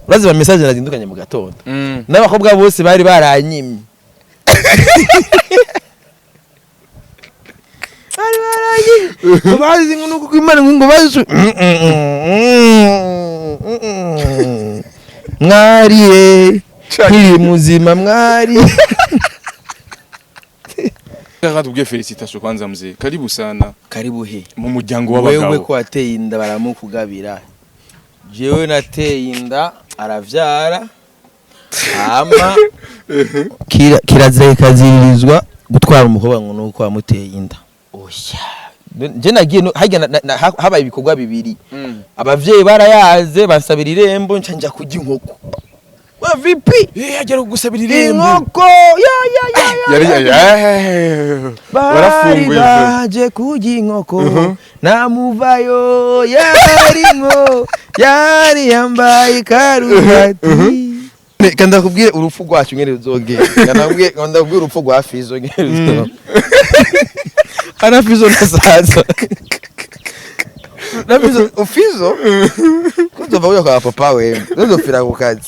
urazi ba message nazindukanye mu gatondo n'abakobwa bose bari baranyimye bazi ngo kwimana ngo bazi mwari nkiri muzima mwari Tubwiye felicitation kwanza mzee. Karibu sana. Karibu he. Mu muryango w'abagabo. Wewe ko ateye inda baramukugabira. Jewe nateye inda aravyara. Ama kirazire kaziririzwa gutwara umukobwa ngo nuko amuteye inda. Oya. Je nagiye habaye ibikorwa bibiri. Abavyeyi barayaze bansabira irembo nca kujya inkoko. Wa vipi? Agera gusabira irembo. Inkoko. Warafunguye. Baje kujya inkoko. Namuvayo yarimo. Yari yambaye karuvati. Kanda kubwire urupfu rwacu ngere ruzogenda. Ndabwire urupfu rwa Fizzo ngere ruzogenda. Ana Fizzo nasaza. Na Fizzo kuzova uyo kwa papa we uzofira ku kazi.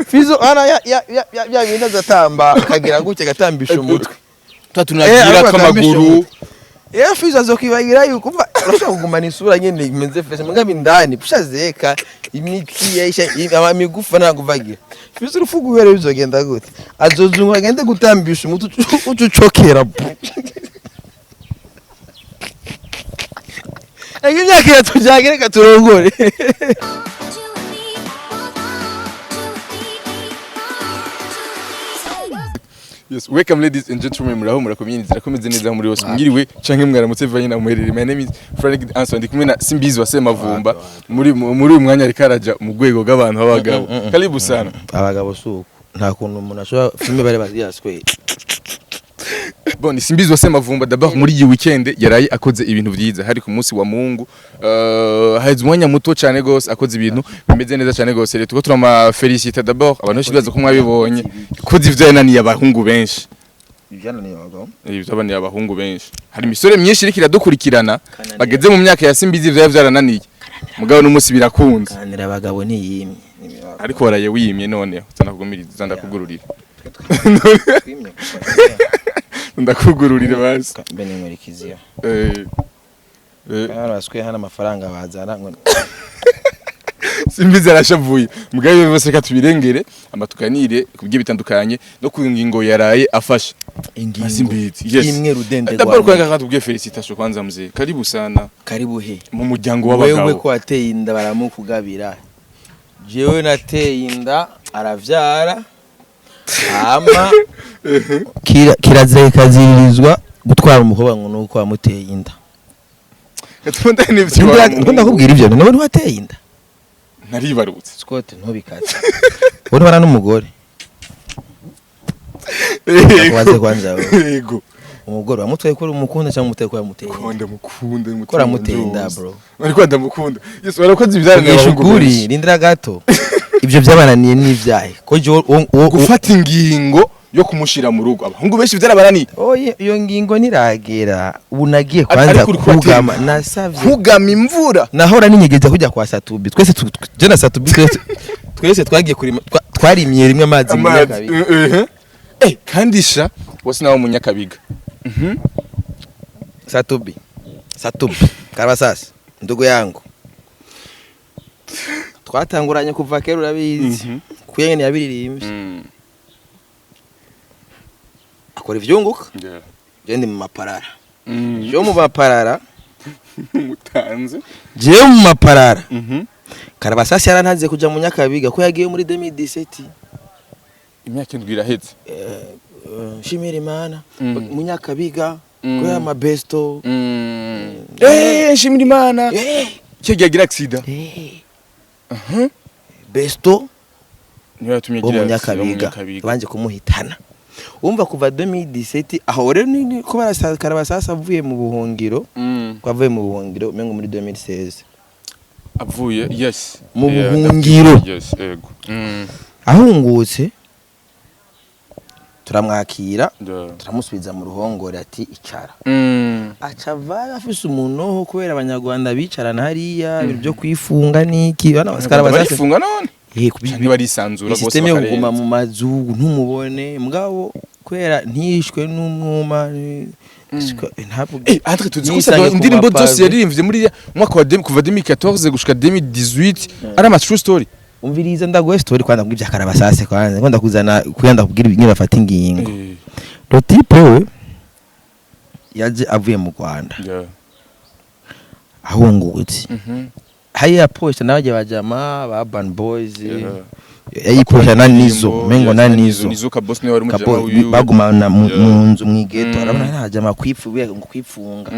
Fizzo ana ya binda zatamba akagira gutya gatambisha umutwe. Tunagira kamaguru. Fizzo azokibagira yuko umva urashaka kugumana isura nyene imenze fresh mugabe indani pushazeka imiti yisha amamigufa naguvagira. Fizzo urufuguwere bizogenda gute azozunga agende gutambisha umutwe ucucokera. Imyaka yatujyanye reka turongore. Yes, welcome ladies and gentlemen, muraho murakomye zirakomeze neza muri hose mwiriwe canke mwaramutse vanye na muherere. My name is Frank Answer, ndi kumwe na Simbizi wase mavumba muri uyu mwanya ari karaja mu rwego rw'abantu b'abagabo. Karibu sana. Abagabo suko nta kuntu umuntu ashobora filme bare baziyaswe. Bon, Simbizi wase mavumba d'abord muri iyi weekend yaraye akoze ibintu vyiza hari ku munsi wa Mungu. Haize umwanya muto cyane gose akoze ibintu bimeze neza cyane gose. Rero tuko turama feliciter d'abord abantu baza ko mwabibonye ko ivyo yananiye abahungu benshi. Ibyananiye abagabo? Ibyo abahungu benshi. Hari imisore myinshi irikira dukurikirana bageze mu myaka ya Simbizi ivyo vyarananiye. Mugabo n'umunsi birakunze. Kanira abagabo ni yimye. Ariko waraye wimye none zanakugumiriza ndakugururira. Ndakugururira basi. Bene murikiziyo. Araswe hana amafaranga bazana ngo Simbizi arashavuye. Mugabe bose katubirengere amatukanire kubye bitandukanye no kwingingo yaraye afasha. Simbizi. Yes. Imwe rudende rwa. D'abord kwanga katubwiye felicitation kwanza mzee. Karibu sana. Karibu he. Mu muryango w'abagabo. Wewe ko ateye inda baramukugabira. Jewe nateye inda aravyara. Ama kirazire kaziririzwa gutwara umukobwa ngo nuko amuteye inda. Gatunda n'ivyo. Ndakubwira ivyo none wateye inda. Naribarutse. Scott ntobikaze. Wone bara n'umugore. Waze kwanza we. Yego. Umugore wamutwaye ko umukunda cyangwa umuteye ko yamuteye. Mukunda Kora muteye inda bro. Ariko ndamukunda. Yes warakoze ibyarane n'abahungu. Rindira gato. Ibyo byabananiye n'ivyahe. Ko je gufata ingingo yo kumushira mu rugo abahungu benshi byarabananiye. Oye iyo ngingo niragera ubu nagiye kwanza kugama nasavye kugama imvura nahora ninyegeza kujya kwa Satubi twese je na Satubi twese twagiye kuri twarimye rimwe amazi mu Nyakabiga kandisha wose nawo mu Nyakabiga. Satubi Karabasasi ndugu yangu twatanguranye kuva kera urabizi kuyengene yabiririmbye akora ivyunguka gende mu maparara je mu maparara mutanze je mu maparara Karabasasi yarantaze kuja mu Nyakabiga ko yagiye muri 2017 imyaka indwi iraheze shimira Imana mu Nyakabiga ko ya mabesto shimira Imana cyo yagira accident besto niyo yatumye gira Nyakabiga banje kumuhitana. Umva kuva 2017 aho rero ni ko Karabasasi avuye mu buhungiro kwavuye mu buhungiro mengo muri 2016 avuye yes mu buhungiro yes yego ahungutse turamwakira turamusubiza mu ruhongore ati icara acava afise umuntu kubera abanyarwanda bicarana hariya ibyo kwifunga niki bana Karabasasi bifunga none niba arisanzura gose system yo kuguma mu mazu ntumubone mugabo kwera ntishwe n'umwuma entre tuzi ko indirimbo zose yaririmbye muri mwaka wa kuva 2014 gushika 2018 ari ama true story. Umviriza ndagoye story kwanda kubwira karabasase kwanza kwanda kuzana kuyanda kubwira ibintu bafata ingingo. Le type we yaje avuye mu Rwanda. Ahungutse. Haya posta nabaje bajama ba Urban Boys. Yayiposta na Nizo, mengo na Nizo. Nizo ka boss niwe wari umujama uyu. Bagumana mu nzu mwigeto arabona ntajama kwifunga.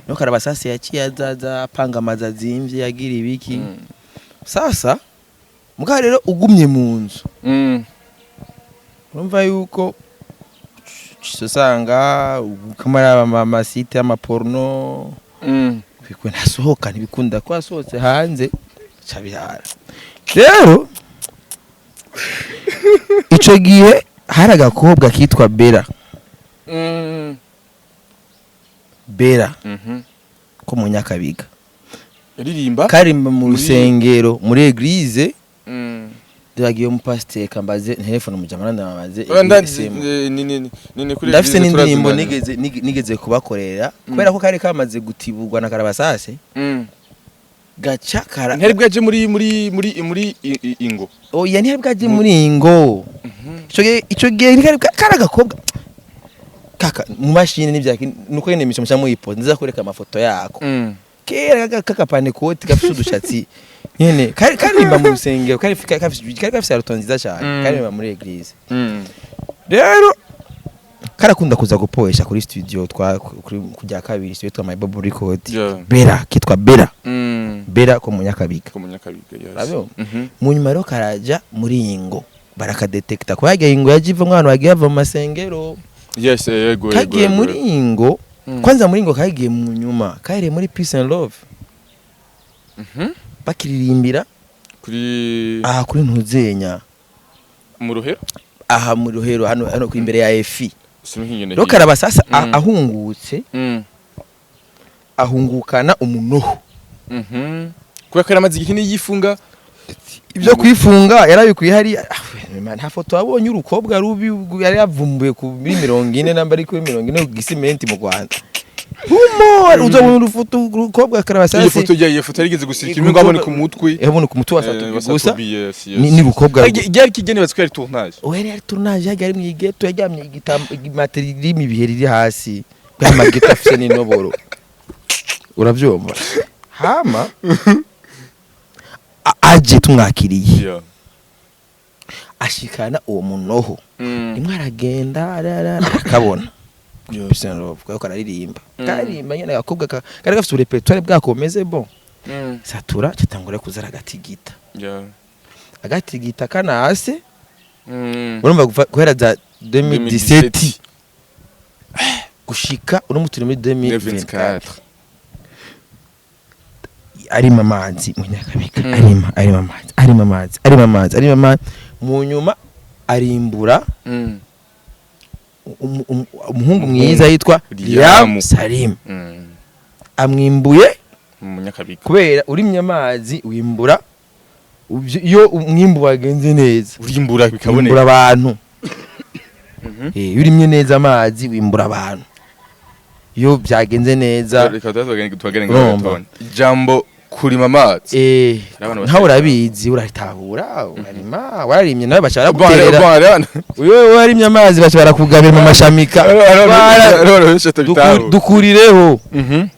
No karabasase yaciye azaza apanga amazazimvye yagira ibiki. Sasa muga rero ugumye mu nzu. Urumva yuko usanga ukamara ama site ama porno. Bikwe nasohoka ntibikunda kwasohotse hanze cabihara. Rero ico gihe hari agakobwa kitwa Bera. Bera. Ko mu Nyakabiga. Ririmba karimba mu rusengero muri eglise. Ndagiye mu pasteur kambaze telefone mu jamana ndamabaze ni kuri ndafise n'indirimbo nigeze kubakorera kubera ko kare kamaze gutibugwa na karabasase gaca kara ntari bwaje muri ingo oya ntari bwaje muri ingo ico gihe kara gakobwa kaka mu mashine n'ivyaki nuko nyene misho mushamu yipo ndiza kureka amafoto yako kera kakapane koti gafite udushatsi nyene karimba mu rusengero kafise aruto nziza cyane karimba muri eglise. Rero karakunda kuza gupoesha kuri studio kujya kabiri studio twa My Bubble Record. Bera kitwa Bera. Bera ko mu Nyakabiga. Rabyo mu nyuma rero karaja muri ingo barakadetekta ko yagiye ingo yajiva mwana wagiye ava mu masengero. Yes yego kagiye muri ingo kwanza muri ingo kagiye mu nyuma kaire muri Peace and Love. Bakiririmbira kuri ntuzenya mu Ruhero mu Ruhero hano ku imbere ya EFI. Rero karabasasa ahungutse ahungukana umunoho. Kuba karamaze igikini yifunga ibyo kwifunga yarabikuye hari nta foto abonye urukobwa rubi yari yavumbuye ku 40 namba ari ku 40 ku gisimenti mu Rwanda. Humor uzabona urufoto urukobwa karabasase. Iyo foto yarigeze gusirika imwe ngabone ku mutwe. Yabone ku mutwe wasatu gusa. Ni rukobwa. Ryari kigene batwari tournage. Yari tournage yari mu igeto yajyamye material imibiheri iri hasi. Bwa geto afise n'inoboro. Uravyumva? Hama aje tumwakiriye. Ashikana uwo munoho. Rimwe aragenda akabona. Yo kwa kararirimba. Karimba nyene gakobwa kari gafite repertoire bwakomeze bon. Satura kitangura kuzara gatigita. Agatigita kana ase. Urumva guhera za 2017 gushika urumuturi muri 2024. Ari mamanzi mu Nyakabiga. Ari mamanzi. Mu nyuma arimbura. Umuhungu mwiza yitwa Liam Salim. Amwimbuye mu Nyakabiga. Kubera urimye amazi wimbura iyo umwimbu wagenze neza. Urimbura bikaboneka. Wimbura abantu. Urimye neza amazi wimbura abantu. Iyo byagenze neza. Reka twagane ngaho. Jambo kurima amazi. Ntawe urabizi uratahura urarima wararimye nawe bashara guterera. Uyo warimye amazi bashara kugabira mu mashamika. Dukurireho.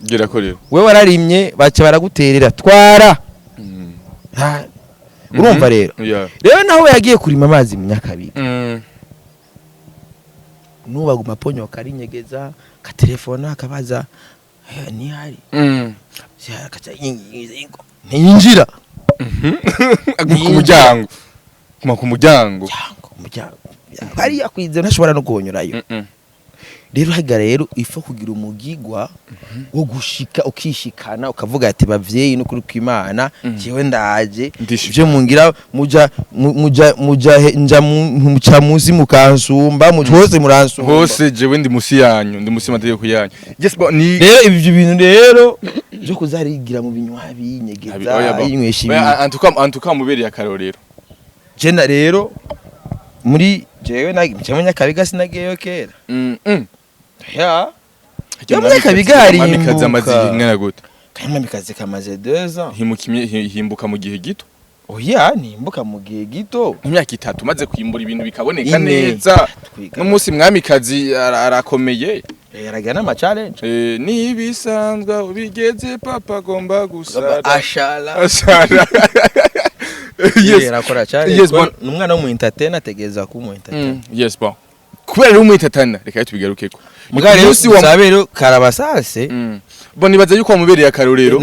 Gira ko rero. We wararimye baca baraguterera twara. Urumva rero. Rero nawe yagiye kurima amazi mu Nyakabiga. Nubaguma ponyo karinyegeza ka telefone akabaza ni hari. Akaca ntiyinjira. Ku muryango. Hari yakwize ntashobora no kunyurayo. Rero haga rero ifo kugira umugigwa wo gushika ukishikana ukavuga ati bavyeyi no kuri kwimana jewe ndaje ivyo mungira muja nja muca muzi mukansumba hose muransumba hose jewe ndi musi yanyu ndi musi mategeko yanyu. Yes but ni rero ivyo bintu rero byo kuzarigira mu binywa binyegeza yinywesha antuka mubereye akarorero jena rero muri jewe nagiye Nyakabiga sinagiyeyo kera ya Nyakabiga Mwamikazi amaze ingana gute Mwamikazi kamaze 2 ans himbuka mu gihe gito oya nimbuka mu gihe gito imyaka 3 maze kwimbura ibintu bikaboneka neza n'umunsi Mwamikazi arakomeye yaragira n'ama challenge nibisanzwe ubigeze papa gomba gusara ashala yes arakora challenge n'umwana wo mu entertainer ategeza ku mu entertainer yes bon kubera rero mu entertainer reka tubigarukeko mugare rero sabero karabasase bon nibaza yuko wamubereye akarorero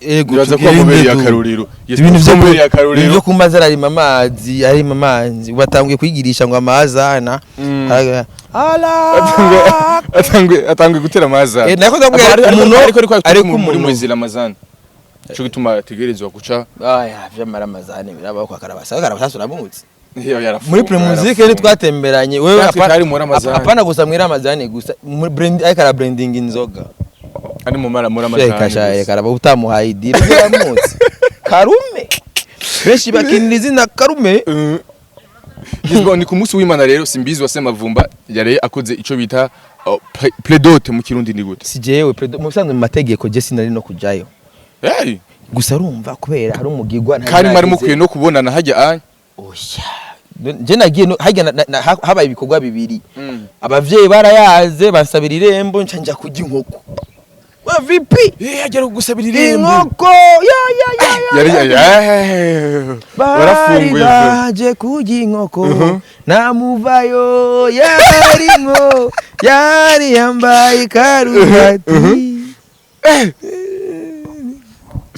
ego nibaza ko wamubereye akarorero ibintu byo kumazara ari mamazi batangiye kwigirisha ngo amazana atangwe gutera amazana nako ndabwira umuntu ariko muri mwezi Ramazan cyo gituma tegerezwa guca vyamara amazana birabaho kwa karabasase uramutse muri pre-musique ni twatemberanye wewe apana gusa mwira amazane gusa brand ayikara branding inzoga ari mu mara muri amazane kashaye karaba utamuhaye idire biramutse karume beshi bakiniriza na karume Yesbo ni ku munsi w'Imana rero Simbizi wase mavumba yare akoze ico bita pledote mu kirundi ni gute si jewe pledote mu sanzwe mu mategeko je sinari no kujayo gusa urumva kubera hari umugigwa kandi mari mukwiye no kubonana hajya anya oya je nagiye hajya habaye ibikorwa bibiri abavyeyi barayaze bansabira irembo nca kujya inkoko wa vipi agera gusabira irembo inkoko yari barafunguye baje kujya inkoko namuvayo yari yambaye karuvati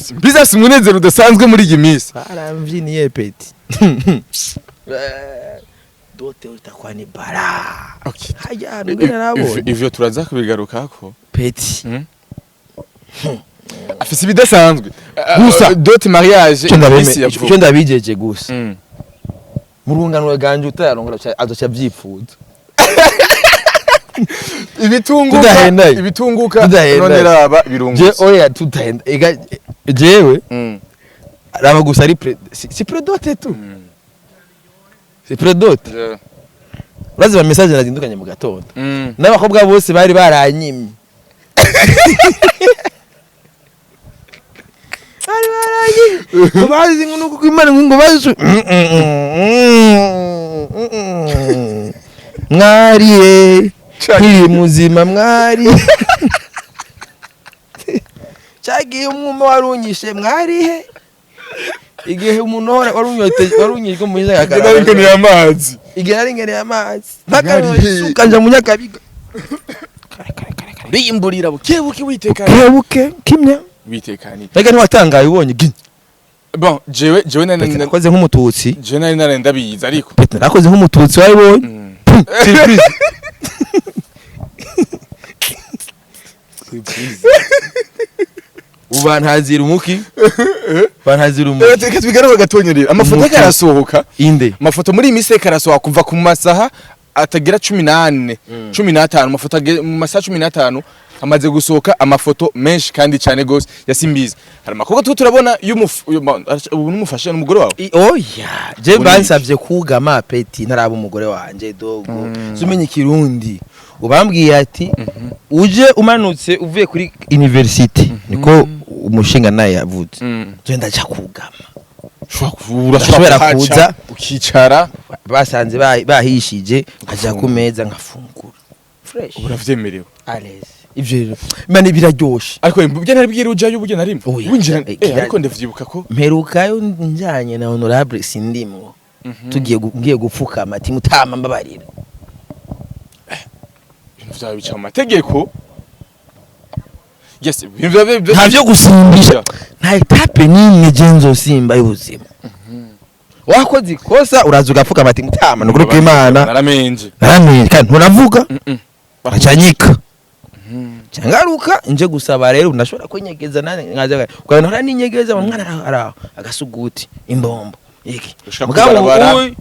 Simbizi simunezero udasanzwe muri iyi minsi aramvyiniye peti dote utakuwa ni bara haya ngena nabo ivyo turaza kubigarukako peti afise ibidasanzwe gusa dote mariage cyo ndabijeje gusa mu rungano ganje utayarongora azoca vyifuza ibitunguka none raba birungutse je oya tutahenda ega jewe raba gusa ari si predote tu si predote urazi ba message nazindukanye mu gatondo n'abakobwa bose bari baranyimye bazi ngo kwimana ngo bazi mwariye kiri muzima mwari cyagiye umwuma warunyishe mwarihe igihe umuntu warunyijwe mu nzira yakaranga amazi igihe ari ngene amazi mpaka nja mu Nyakabiga bimburira bukebuke witekanye kimya witekanye rega ntiwatangaye ubonye gini bon jewe nakoze nk'umututsi jewe nari narenda biza ariko nakoze nk'umututsi wabibonye surprise ubantazira umuki bantazira umuki reka twigaruka gatonyerera amafoto karasohoka inde amafoto muri imise karasohoka kuva ku masaha atagira 18 15 amafoto mu masaha 15 amaze gusohoka amafoto menshi kandi cyane gose ya Simbizi hari makobwa turabona ubu numufashe n'umugore wawe oya je bansavye kugama peti ntaraba umugore wanje dogo zumenye kirundi ubambwiye ati uje umanutse uvuye kuri university niko umushinga naye yavuze je ndaja kugama urashobora kuza ukicara basanze bahishije aja ku meza nkafungura fresh uravyemerewe allez ivyo rero mane biraryoshe ariko mbye naribwira ujayo ubuje narimwe winjira ariko ndavyibuka ko mperukayo njanye na honorable sindimwo ngiye gupfukama ati mutama mbabarira ibintu vyawe bica mu mategeko yes ntavyo gusimbisha nta etape n'imwe genzo simba y'ubuzima wakoze ikosa uraza ugapfukama ati mutama nukuri kw'Imana naramenje kandi nturavuga baracanyika Changaruka nje gusaba rero ndashobora kwinyegeza nane nkaza kwa nora ninyegeza umwana ara agasuguti imbombo iki mugabo uyu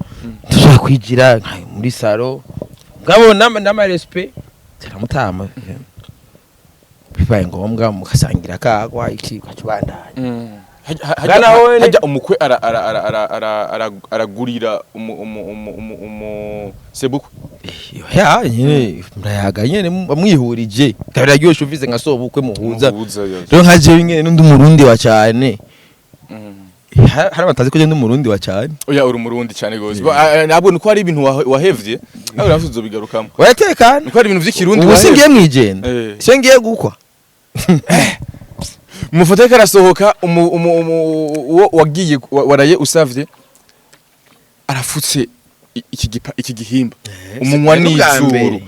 tushaka kwigira muri salo mugabo nama respect taramutama bibaye ngombwa mukasangira kagwa iki kacubandanye hajya umukwe aragurira umu sebukwe ya nyine murayaga nyine bamwihurije kabiraryoshe uvize nka sobukwe muhuza rero nka jewe nyine n'undi murundi wa cyane hari batazi ko ndi umurundi wa cyane oya uri umurundi cyane gose nabwo nuko hari ibintu wahevye nawe uravuze bigarukamo wayatekana nuko hari ibintu vy'ikirundi ubu singiye mwijenda se ngiye gukwa mufoto karasohoka uwo wagiye waraye usavye arafutse iki gihimba umunwa n'izuru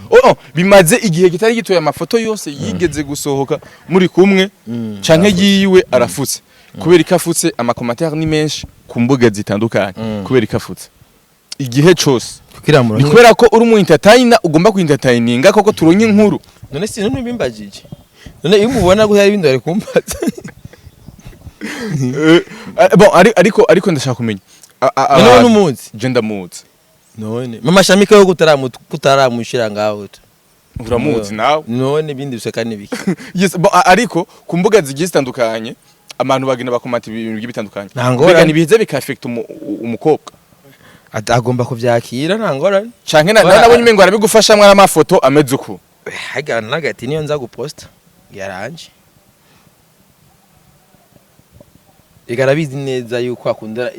bimaze igihe kitari gitoya amafoto yose yigeze gusohoka muri kumwe canke yiwe arafutse kubera ikafutse amakomantere ni menshi ku mbuga zitandukanye kubera ikafutse igihe cyose kubera ko uri mu entertainer ugomba ku entertaininga koko turonye inkuru none si none bimbajije none iyo mubona ko hari ibindi bari kumbaza bon ariko ndashaka kumenya none umunsi gender moods none mama shamika yo kutaramushira ngaho uramuzi nawe none ibindi biseka nibiki yes bon ariko ku mbuga zigiye zitandukanye abantu bagina bakomata ibintu bitandukanye mbega nibize bikaffect umukobwa agomba kuvyakira ntangora canke nabonye imengo arabigufasha mwana amafoto ameze uko hagana nagati niyo nza guposta yaranje igarabizi neza yuko akunda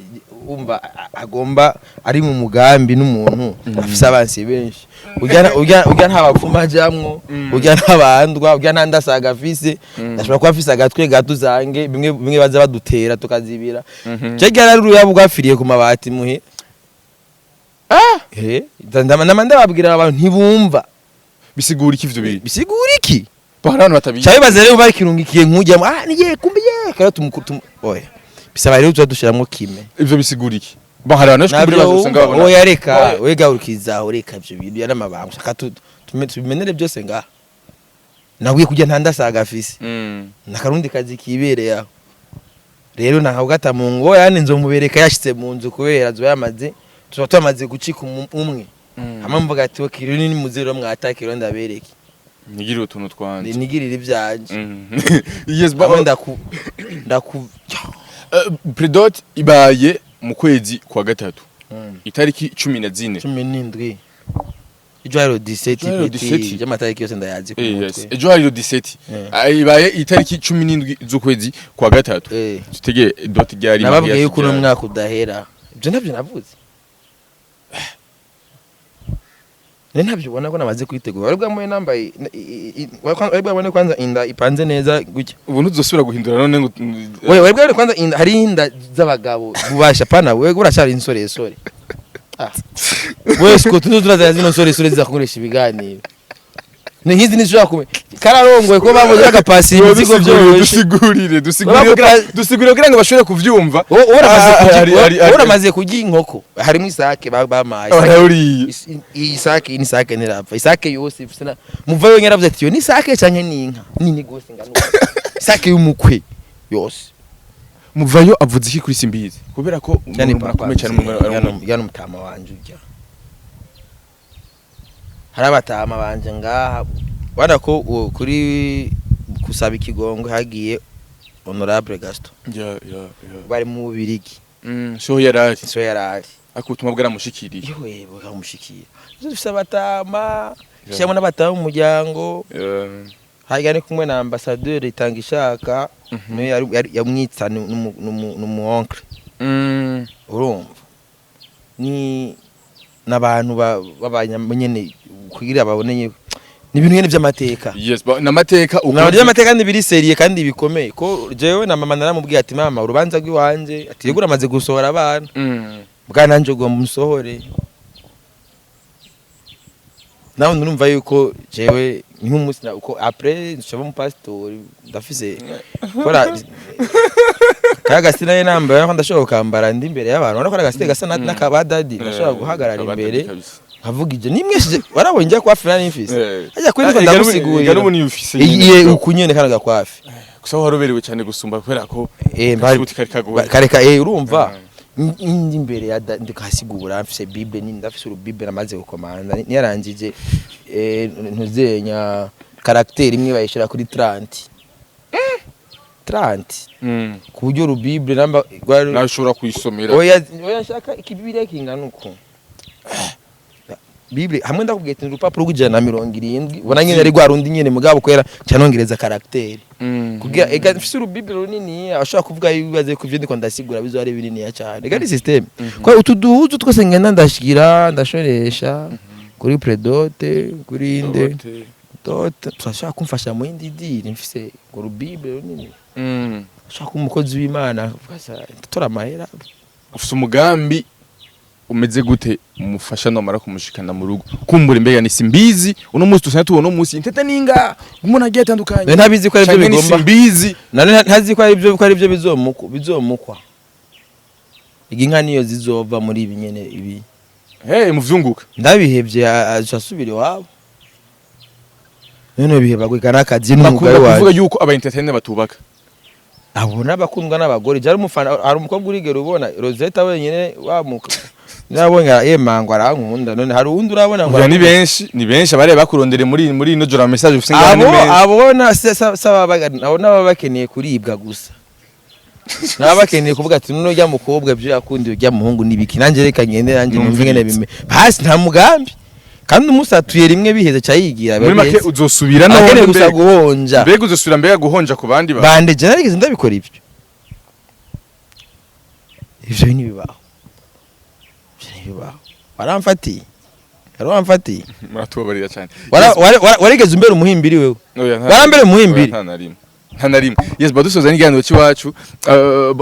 umva agomba ari mu mugambi n'umuntu afise abansi benshi ujya nta bapfuma jamwo ujya ntabandwa ujya ntandasaga afise ashobora kuba afise agatwe gatuzange bimwe baza badutera tukazibira cege yararuru bwafiriye ku mabati muhe ndamanda babwira abantu ntibumva bisigura iki ivyo biri bisigura iki abantu batabiye cyabe bazere barikirungikiye nkujya niye kumbiye kara tumukutum oya bisaba rero tudushiramwo kime ivyo bisigura iki bo hari abantu shukuri bazusanga babona oya reka wega urukizaho reka ivyo bintu yana mabanga shaka tumenere byose nga nabwiye kujya ntandasaga afise nakarundi kazi kibereye aho rero naho gata mu ngo yani nzomubereka yashitse mu nzu kubera zo yamaze twamaze gucika umwe amamvuga ati okiri ni muzero mwatakiro ndabereke nigirira utuntu twanje nigirira ibyanje yes ba ndaku predot ibaye mu kwezi kwa gatatu itariki 14 ejo hari 17 y'amatariki yose ndayazi ku mutwe ejo hari 17 ibaye itariki 17 z'ukwezi kwa gatatu tutege dot ryari nababwiye yuko no mwaka udahera ibyo nabyo navuze ntabyo ubona ko namaze kwitegura wari bwamuye nambaye wari bwabone kwanza inda ipanze neza gutya ubu ntuzosubira guhindura none ngo wari bwabone kwanza inda hari inda z'abagabo bubasha pana wewe urashara insoresore wese ko tuzuraza zino nsoresore zizakoresha ibiganiro ni nkizi nishobora kume kararongoye ko babonye agapasi ibizigo byo dusigurire kugira ngo bashobore kuvyumva uramaze kujya inkoko harimo isake bamaye isake ni sake nirapfa isake yose ifisana muva yo nyaravuze ati yo ni sake canke ni inka nini gose ngano isake y'umukwe yose muvayo avuze iki kuri Simbizi kubera ko umuntu cyane yana mutama wanje ujya harabatama banje ngaha wanda ko kuri kusaba ikigongo hagiye honorable Gaston bari mu Bubirigi so yarari akutuma bwara mushikiriye yewe bakamushikira dufise abatama cyamo n'abatama mu muryango hagane kumwe na ambassadeur itanga ishaka yamwitsa n'umu oncle urumva ni nabantu babanyamenye kugira baboneye ni ibintu nyene by'amateka yes n'amateka ukuri y'amateka kandi biri serie kandi bikomeye ko jewe na mama naramubwiye ati mama urubanza rw'iwanje ati yegura amaze gusohora abana bwana nje ngo musohore nawe ndumva yuko jewe nk'umunsi uko après nshaba mu pastor ndafise kora kaga sinaye namba ndashobora kambara ndi imbere y'abantu urabona ko agasite gasa n'akabadadi ndashobora guhagarara imbere nkavuga ije nimweshije warabonye njya kwa Fran n'ifise ajya kuri ko ndamusigurira ngano ni ufise iye ukunyene kanaga kwafi gusa waroberewe cyane gusumba kubera ko kareka urumva indi imbere ya ndikasigura mfise bible ni ndafise urubible namaze gukomanda niyarangije ntuzenya character imwe bayishira kuri 30 30 ku buryo rubible namba nashobora kuyisomera oya nshaka ikibibire kingana uko Bible hamwe ndakubwiye ati urupapuro rw'170 ubona nyine ari gwa rundi nyene mugabo kwera cyanongereza karakteri kugira ega mfise urubible runini ashaka kuvuga ibibaze ku byo ndiko ndasigura bizo ari binini ya cyane ega ni system kwa utuduhuzu twose ngenda ndashikira ndashoresha kuri predote kuri inde dote turashaka kumfasha mu indi diri mfise urubible runini ashaka umukozi w'Imana tora mahera ufise umugambi umeze gute umufasha nomara kumushikana mu rugo kumbura imbega ni simbizi uno munsi tusana tubona umunsi intete ninga umuntu agiye atandukanye ntabizi ko ari byo bigomba simbizi nane ntazi ko ari byo bizomukwa iginka niyo zizova muri ibi nyene ibi muvyunguka ndabihevye asubire wabo none biheba gwikana akazi n'umugabo wawe kuvuga yuko aba entertainer batubaka abona abakundwa n'abagore jari umufana hari umukobwa urigera ubona Rosetta wenyene wamuka nabonye yemango arankunda none hari uwundi urabona ngo ni benshi abare bakurondere muri ino jora message ufise ngane menshi abona saba nabo bakeneye kuribwa gusa naba bakeneye kuvuga ati none ujya mukobwa byo yakundi ujya muhungu nibiki nanje reka ngende nanje numve ngene bime basi nta mugambi kandi umusatuye rimwe biheze cyayigira muri make uzosubira no agene gusa guhonja mbega uzosubira mbega guhonja ku bandi bande je narigeze ndabikora ivyo ni bibaho waramfatiye muratubabarira cyane warigeze umbere umuhimbiri wewe warambere umuhimbiri nta na rimwe yes badusoza n'iganiro cy'iwacu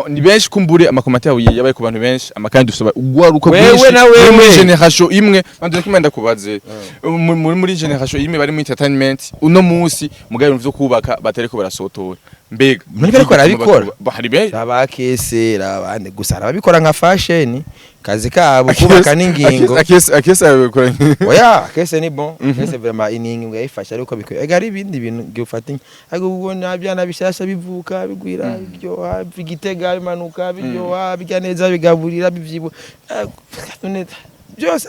ni benshi kumbure amakomatari yabaye ku bantu benshi amakandi dusaba ugwaruko bwinshi muri generation imwe bandi nakimenda kubaze muri generation imwe bari mu entertainment uno munsi mugabe mvyo kubaka batareko barasotora mbega muri bariko arabikora bahari benshi abakesera abandi gusa arabikora nka fashion kazi kabo kubaka n'ingingo akese abikora oya akese ni bon akese vraiment iningi yayifasha ariko biko egari ibindi bintu gifatanye ariko ubona byana bishasha bivuka bigwira byo bigitega bimanuka byo bijya neza bigaburira bivyibo none byose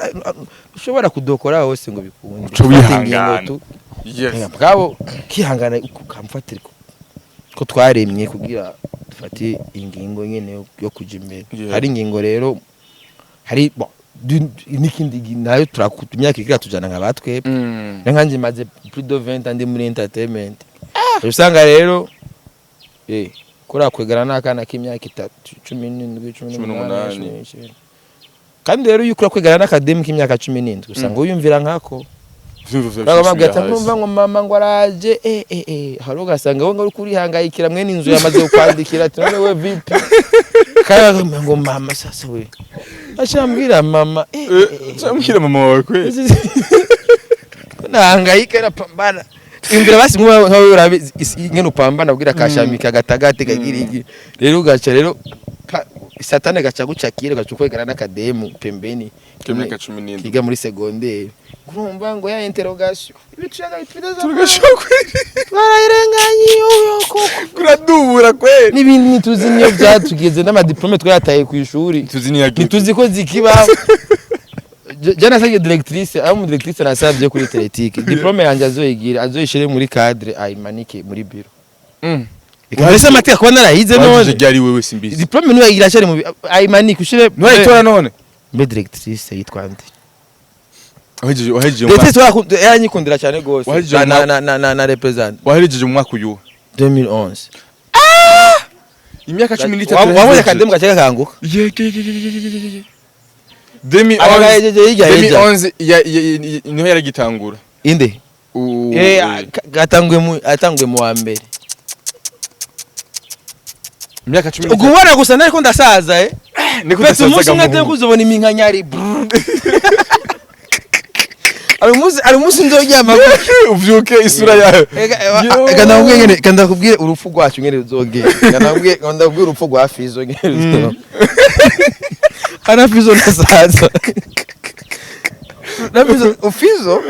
ushobora kudokora hose ngo bikunde cyo bihangana yes bwabo kihangana ukamfatira ko twaremye kugira dufati ingingo nyene yo kuja imbere hari ingingo rero hari nikindi nayo turakutumya kikira tujana ngabatwe nkanje maze plus de 20 ans muri entertainment usanga rero kora kwegara nakana k'imyaka 17 18 kandi rero yukura kwegara n'akademi k'imyaka 17 usanga uyumvira nkako bagomba kumva ngo mama ngo araje haro gasanga ngo kuri hangayikira mwe n'inzu yamaze kwandikira ati none we vipi kaya ngo mama sasa we ashambwira mama ashambwira mama wawe kwe nahangayika napambana imbere basi nkawe urabe ingene upambana ubwira kashamika gatagate kagirigi rero ugaca rero satane gaca gucakire gacukwegana n'akademu pembeni k'imyaka 17 kiga muri secondaire kurumva ngo ya interrogation ibicaga ipidaza turagashokwe barayirenganye koko kuradubura kwe n'ibindi tuzi niyo byatugeze n'amadiplome twataye ku ishuri tuzi ko zikibaho jana sage directrice amu directrice nasabye kuri teletike diplome yanje azoyishire muri cadre ayimanike muri biro Ikarese mateka kwa narahize none ryari wewe simbizi diplome niyo irashare mu ayimanike ushire nwayitora none mbe directrice yitwa nde wahejeje directrice yaranyikundira cyane gose na represent wahejeje mu mwaka uyu 2011 imyaka 13 wabonye akademu gaceka kanguka 2011 niho yaragitangura inde gatangwe mu wa mbere imyaka 10 ugubona gusa nariko ndasaza niko ndasaza ngate kuzobona iminkanyari ari musi nzoryama uvyuke isura yawe kanda kubwire urupfu rwacu ngene ruzogera kanda kubwire urupfu rwa Fizzo ngene ruzogera ana Fizzo nasaza na Fizzo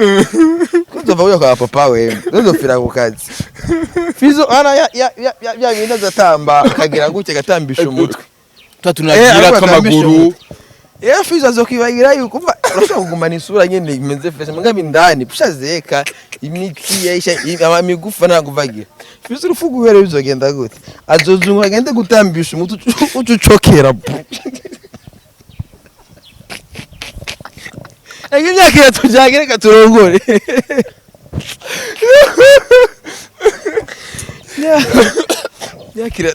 kuzova uyo kwa papa we ndofira ku kazi Fizzo ana ya bintu zatamba akagira gutya gatambisha umutwe tunagira tw'amaguru Fizzo azokibagira yuko urashaka kugumana isura nyene imeze fresh mugabe indani pushazeka imitsi yayisha amigufa naguvagira fizzo urufugu wera bizogenda gute azozunga agende gutambisha umutu ucucokera imyaka iratujyanye reka turongore imyaka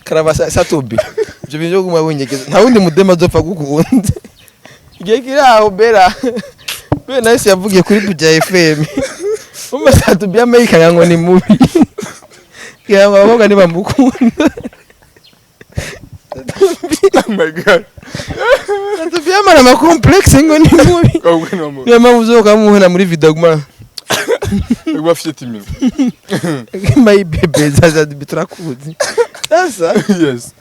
karabasa satubi ibyo bintu byo guma winyegeza nta wundi mudema azopfa gukunze igihe kiri aho bera nahise yavugiye kuri Buja FM umusatubi y'Amerika ngo ni mubi kugira ngo abakobwa ntibamukunda. Oh my god. Satubi y'amara ama complexe ngo ni mubi niyo mpamvu uzokamuhana muri video guma bafite timino my baby zaza biturakuzi sasa yes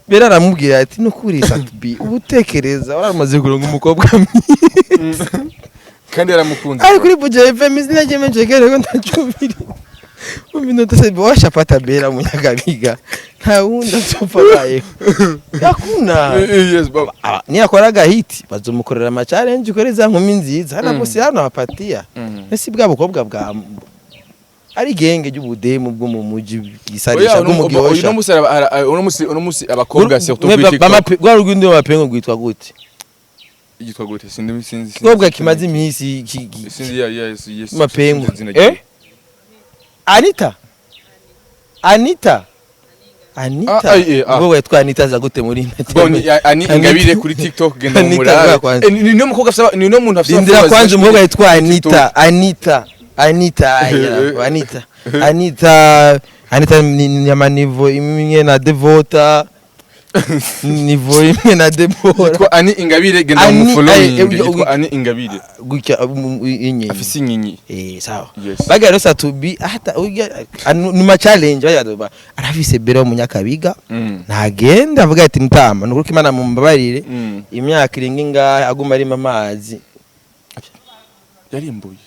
bera aramubwira ati nukuri Satubi ubutekereza waramaze kuronga umukobwa mwiza kandi yaramukunze ari kuri Buja FM izina ryemeje kere ko ndacubiri uminota se washapata bera munyagabiga nta wundi azopfaye yakuna yes baba ni yakoraga hit bazomukorera ama challenge ukoreza nkumi nziza hana bose hano apatia ese bwa bukobwa bwa ari genge y'ubudemu bwo mu muji gisarisha bw'umugiyosha uno musi abakobwa surtout kuri TikTok gwa rwindi bapengo gwitwa gute igitwa gute sinzi kobwa kimaze imisi sinzi yes mapengo Anita ubwo wetwa Anita za gute muri boni ani ingabire kuri TikTok genda murara ni no mukobwa afite ni no muntu afite ndira kwanje umukobwa yitwa Anita ni nyamanivo imwe na Devota nivo imwe na Debora ko ani ingabire genda mu following ko ani ingabire gutya inyenyi afise inyenyi sawa baga rero Satubi hata ni ma challenge bayadoba arafise bero munyakabiga ntagenda avuga ati ntama nuko Imana mumbabarire imyaka iringa ngahe aguma ari amazi yarimbuye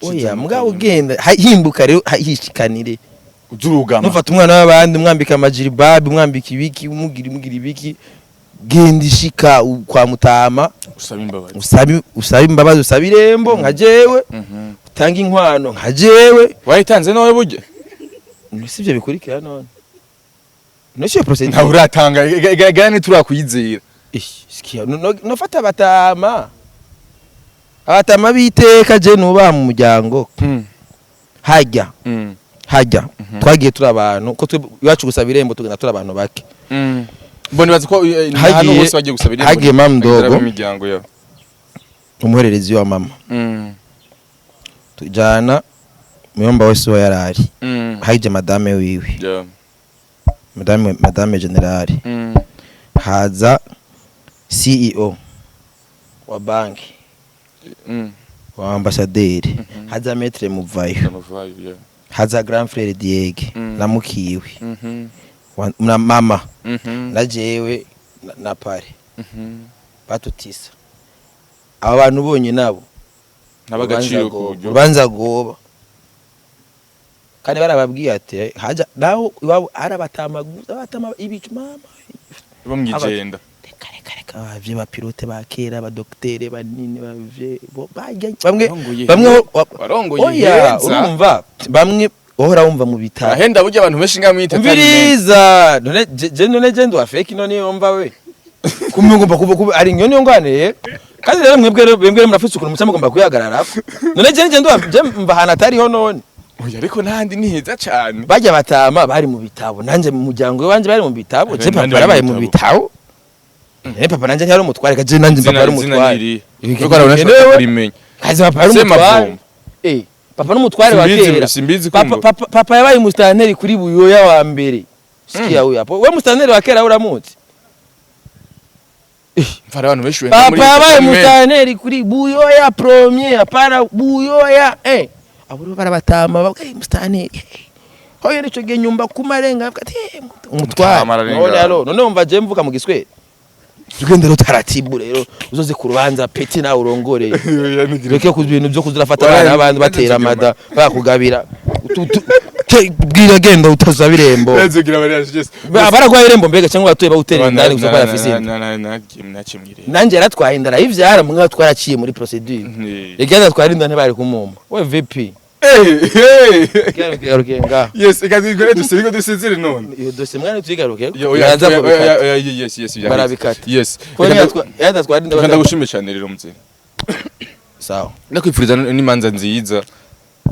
oya mugabo ugenda himbuka rero hishikanire uzurugama mufata umwana w'abandi umwambika amajiribabi umwambika ibiki umugira ibiki genda ishika kwa Mutama usaba imbabazi usaba irembo nka jewe utanga inkwano nka jewe wayitanze nawe burye sivyo bikurikira none noshiye procedure nta uratanga gane turakuyizera sikia nofata abatama biteka je nuba mu muryango hajya twagiye turi abantu ko iwacu gusaba irembo tugenda turi abantu bake mbone bazi ko hano hose bagiye gusaba irembo hagiye mama ndogo imiryango yabo umuhererezi wa mama tujana muyomba wese wa yarari haje madame wiwe madame generali haza CEO wa banki wa ambassadeur haza maître muvayo haza grand frère Diege na mukiwe na mama na jewe na pare batutisa aba bantu bonye nabo nabagaciro ku banza goba kandi barababwiye ati haja naho iwabo arabatama ibicu mama bamwijenda reka bavye ba pilote ba kera aba docteur banini bavye bamwe barongoye urumva bamwe ohora wumva mu bitaro ahenda burya abantu benshi ngamwe umviriza none je ndo fake none yomba we kumugomba kuba ari nyone ngwane kandi rero mwebwe murafite ukuntu musa mugomba kuyagarara none je ndo mva hana atariho none oya ariko nandi ni heza cyane bajya batama bari mu bitabo nanje mu muryango wanje bari mu bitabo je papa barabaye mu bitabo papa nanje ntari umutware kaje nanje papa ari umutware kuko arabona kurimenya kaze papa ari umutware papa n'umutware wa kera papa yabaye umustanteri kuri buyoya wa mbere sikia uyu hapo we mustanteri wa kera uramutse mfara abantu beshuwe papa yabaye umustanteri kuri buyoya premier apana buyoya aburo barabatama babaye umustanteri hoye nico ge nyumba kumarenga ati umutware none umva je mvuga mu giswere tugendera utaratibu rero uzoze ku rubanza peti nawe urongore reke ku bintu byo kuzurafata abana abantu batera amada bakugabira bwira genda utaza birembo bazogira mariage yes baragwaye irembo mbega cyangwa batuye bawutera indani gusa kwa afisi nakimwire nanje yaratwaye indara ivyara mwe twaraciye muri procedure yagenda twarinda ntibari kumumba we VP Garukenga. Yes, ikazigore dusiriko dusizire none. Iyo dose mwana tuyigaruke. Yes. Barabikata. Yes. Yada twarinda Kanda gushime cyane rero muzee. Sawa. Ndakwifuriza n'imanza nziza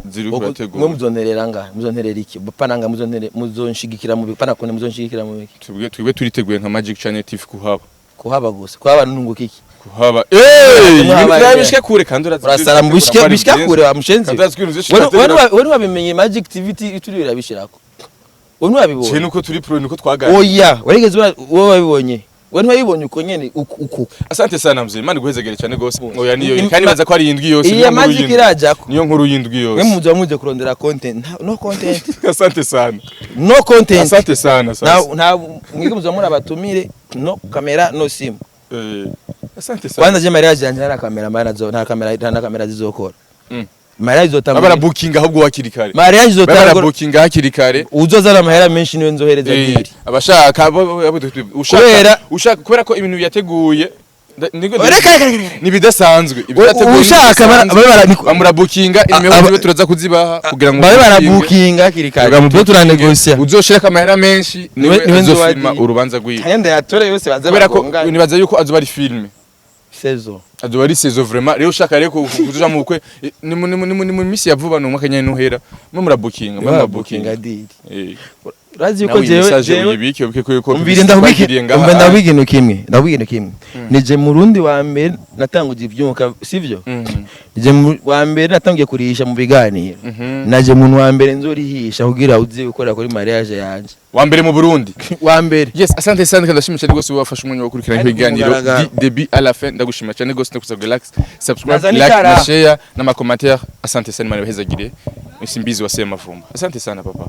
ziri kurategura. Mwe muzonterera nga, muzonterera iki? Pananga muzonshigikira mu bipana kone muzonshigikira mu biki. Twebwe turiteguye nka Magic Channel TV kuhaba. Kuhaba gusa. Kuhaba nunguka iki? Kuhaba. Bishike kure kandi urasara mu bishike kure wa mushenzi. Wari wabimenye Magic TV iturira bishirako. Wari wabibonye. Cyo nuko turi pro nuko twagana. Oya, warigeze wowe wabibonye. Wari wabibonye uko nyene uko. Asante sana mzee. Mani guhezegere cyane gose. Oya niyo kandi baza ko ari indwi yose. Iya Magic irajako. Niyo nkuru y'indwi yose. Mwe muza muje kurondera content. No content. Asante sana. No content. Asante sana. Na mwige muza muri abatumire no kamera no simu. Asante sana. Kwanza je mariage yanje na kamera mbana zo na kamera zizokora. Mariage zotangura. Abara booking ahubwo wakirikare. Mariage zotangura. Abara booking hakirikare. Uzoza na mahera menshi niwe nzohereza diri. Abashaka ushaka kubera ko ibintu byateguye nibidasanzwe ushaka bamura bookinga imwe turaza kuzibaha kugira ngo babe barabookinga hakirikare mubyo turanegosia uzoshira kamera menshi niwe nzofilma urubanza rwiwe kandi yatore yose baza bakonga nibaza yuko azoba ari filme Fizzo azoba ari Fizzo vraiment rero ushaka reko kuzuja mu bukwe ni mu misi ya vuba no mwaka nyene nuhera mwe murabookinga mwe murabookinga diri Razi yuko jewe umbire ndabigino kimwe nije murundi wa mbere natanguje ivyumuka sivyo nije wa mbere natangiye kurisha mu biganiro naje muntu wa mbere nzorihisha kugira uzi gukora kuri mariage yanje wa mbere mu Burundi wa mbere yes asante sana kandi ndashimira cyane gose wafashe umwanya wo kurikirana ibiganiro début à la fin ndagushimira cyane gose ndakuza relax subscribe like na share na ma commentaire asante sana mara behezagire SIMBIZI wase mavumba asante sana papa